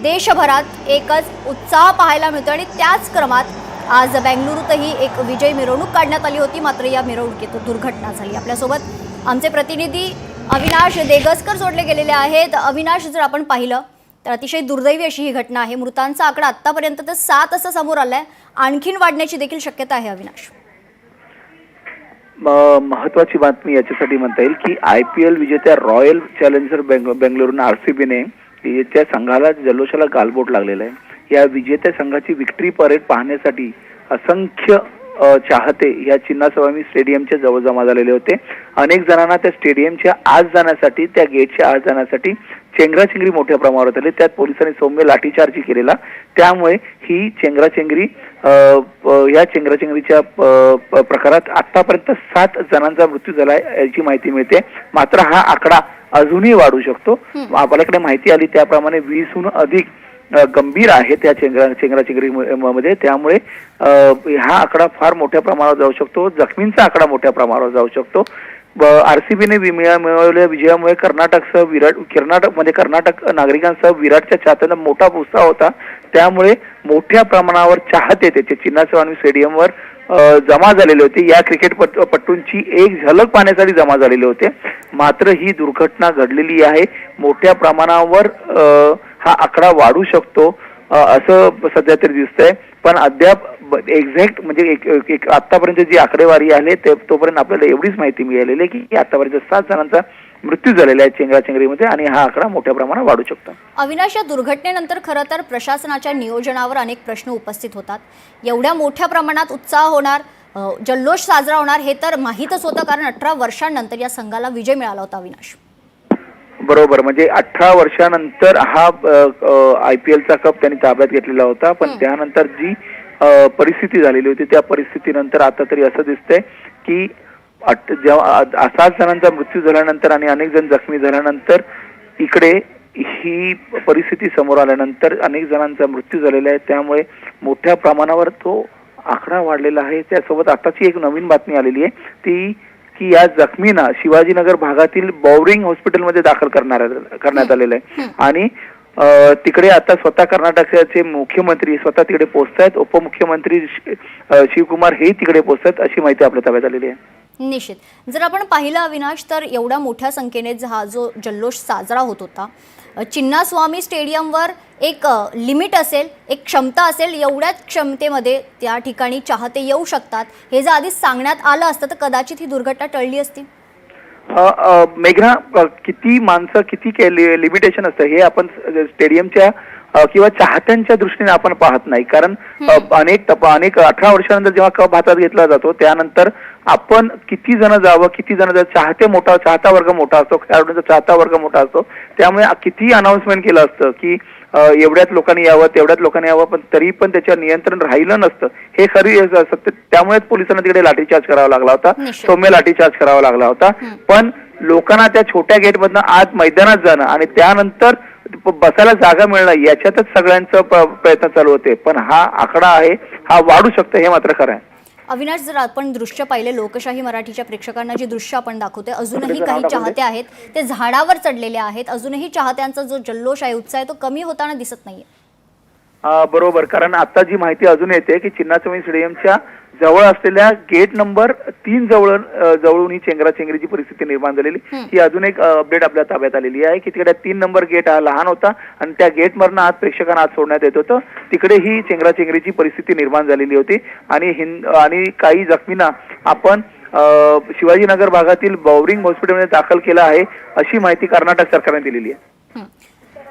देशभरात एकच उत्साह पाहायला मिळतो आणि त्याच क्रमात आज बेंगळुरूतही एक विजय मिरवणूक काढण्यात आली होती। मात्र या मिरवणुकीत दुर्घटना झाली। आपल्यासोबत आमचे प्रतिनिधी अविनाश देगसकर जोडले गेलेले आहेत। अविनाश, जर आपण पाहिलं तर अतिशय दुर्दैवी अशी ही घटना आहे। मृतांचा आकडा आतापर्यंत तर 7 असं समोर आलाय, आणखीन वाढण्याची देखील शक्यता आहे। अविनाश, महत्वाची बातमी याच्यासाठी म्हणता येईल की IPL विजेत्या रॉयल चॅलेंजर बेंगळुरूने RCBने त्या संघाला जल्लोषाला गालबोट लागलेला आहे। या विजेत्या संघाची विक्ट्री परेड पाहण्यासाठी असंख्य चाहते या चिन्नास्वामी स्टेडियमच्या जवळ जमा झालेले होते। अनेक जणांना त्या स्टेडियमच्या आत जाण्यासाठी, त्या गेटच्या आत जाण्यासाठी चेंगराचेंगरी मोठ्या प्रमाणावर झाली। त्यात पोलिसांनी सौम्य लाठीचार्ज केलेला, त्यामुळे ही चेंगराचेंगरी या चेंगराचेंगरीच्या प्रकारात आतापर्यंत 7 जणांचा मृत्यू झाला याची माहिती मिळते। मात्र हा आकडा अजूनही वाढू शकतो। आपल्याकडे माहिती आली त्याप्रमाणे 20हून अधिक गंभीर आहे त्या चेंगराचेंगरीमध्ये, त्यामुळे हा आकडा फार मोठ्या प्रमाणावर जाऊ शकतो। जखमींचा आकडा मोठ्या प्रमाणावर जाऊ शकतो। RCBने मिळवलेल्या विजयामुळे कर्नाटक नागरिकांसह विराटच्या चाहत्यांना मोठा उत्साह होता। त्यामुळे मोठ्या प्रमाणावर चाहते त्याचे चिन्नास्वामी स्टेडियमवर जमा झालेले होते। या क्रिकेटपटूंची एक झलक पाहण्यासाठी जमा झालेले होते। मात्र ही दुर्घटना घडलेली आहे। मोठ्या प्रमाणावर हा आकडा वाढू शकतो असं सध्या तरी दिसतंय, पण अद्याप एक्झॅक्ट म्हणजे एक आतापर्यंत जी आकडेवारी आहे तोपर्यंत आपल्याला एवढीच माहिती मिळालेली आहे की आतापर्यंत 7 जणांचा मृत्यू झालेला आहे चेंगराचेंगरीमध्ये आणि हा आकडा मोठ्या प्रमाणात वाढू शकतो। अविनाश, या दुर्घटनेनंतर खरं तर प्रशासनाच्या नियोजनावर अनेक प्रश्न उपस्थित होतात। एवढ्या मोठ्या प्रमाणात उत्साह होणार, जल्लोष साजरा होणार हे तर माहीतच होतं, कारण 18 वर्षांनंतर या संघाला विजय मिळाला होता। अविनाश, बरोबर, म्हणजे 18 वर्षानंतर हा IPLचा कप त्यांनी ताब्यात घेतलेला होता। पण त्यानंतर जी परिस्थिती झालेली होती त्या परिस्थितीनंतर आता तरी असं दिसतंय की जेव्हा 7 जणांचा मृत्यू झाल्यानंतर आणि अनेक जण जखमी झाल्यानंतर इकडे ही परिस्थिती समोर आल्यानंतर अनेक जणांचा मृत्यू झालेला आहे। त्यामुळे मोठ्या प्रमाणावर तो आकडा वाढलेला आहे। त्यासोबत आताची एक नवीन बातमी आलेली आहे ती की या जखमींना शिवाजीनगर भागातील बॉवरिंग हॉस्पिटलमध्ये दाखल करण्यात आलेलं आहे आणि तिकडे आता स्वतः कर्नाटकचे मुख्यमंत्री स्वतः तिकडे पोहोचतायत। उपमुख्यमंत्री शिवकुमार हे तिकडे पोहोचतायत अशी माहिती आपल्या ताब्यात आलेली आहे। निश्चित, जर आपण पाहिलं अविनाश, तर एवढ्या मोठ्या संख्येने हा जो जल्लोष साजरा होत होता, चिन्नास्वामी स्टेडियमवर एक लिमिट असेल, एक क्षमता असेल, एवढ्याच क्षमतेमध्ये त्या ठिकाणी चाहते येऊ शकतात हे जर आधीच सांगण्यात आलं असतं तर कदाचित ही दुर्घटना टळली असती। मेघना, किती माणसं किती लिमिटेशन असतं हे आपण स्टेडियमच्या किंवा चाहत्यांच्या दृष्टीने आपण पाहत नाही, कारण अनेक 18 वर्षानंतर जेव्हा कप हातात घेतला जातो त्यानंतर आपण किती जण जावं, किती जण चाहता वर्ग मोठा असतो, खेळाडूंचा चाहता वर्ग मोठा असतो। त्यामुळे किती अनाउन्समेंट केलं असतं की एवढ्याच लोकांनी यावं, तेवढ्याच लोकांनी यावं, पण तरी पण त्याच्यावर नियंत्रण राहिलं नसतं हे खरी सत्य। त्यामुळेच पोलिसांना तिकडे लाठीचार्ज करावा लागला होता, सौम्य लाठीचार्ज करावा लागला होता। पण लोकांना त्या छोट्या गेटमधनं आत मैदानात जाणं आणि त्यानंतर बसायला जागा मिळणं याच्यातच सगळ्यांचा प्रयत्न चालू होते। पण हा आकडा आहे हा वाढू शकतो हे मात्र खरं आहे। अविनाश, जर आपण दृश्य पाहिले, लोकशाही मराठीच्या प्रेक्षकांना जे दृश्य आपण दाखवतोय, अजूनही काही चाहते आहेत ते झाडावर चढलेले आहेत। अजूनही चाहत्यांचा जो जल्लोष आहे, उत्साह आहे, तो कमी होताना दिसत नाहीये। बरोबर, कारण आता जी माहिती अजून येते की चिन्नास्वामी स्टेडियमच्या जवळ असलेल्या गेट नंबर 3 जवळून ही चेंगराचेंगरीची परिस्थिती निर्माण झालेली ही अजून एक अपडेट आपल्या ताब्यात आलेली आहे की तिकडे 3 नंबर गेट हा लहान होता आणि त्या गेटमधनं आत प्रेक्षकांना आत सोडण्यात येत होतं। तिकडे ही चेंगराचेंगरीची परिस्थिती निर्माण झालेली होती आणि काही जखमींना आपण शिवाजीनगर भागातील बॉवरिंग हॉस्पिटलमध्ये दाखल केलं आहे अशी माहिती कर्नाटक सरकारने दिलेली आहे।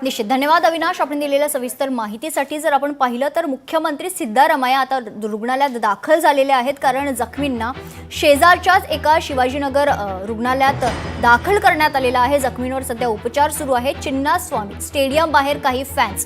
निश्चित, धन्यवाद अविनाश आपण दिलेल्या सविस्तर माहितीसाठी। जर आपण पाहिलं तर मुख्यमंत्री सिद्धरामय्या आता रुग्णालयात दाखल झालेले आहेत, कारण जखमींना शेजारच्याच एका शिवाजीनगर रुग्णालयात दाखल करण्यात आलेला आहे। जखमींवर सध्या उपचार सुरू आहेत। चिन्नास्वामी स्टेडियम बाहेर काही फॅन्स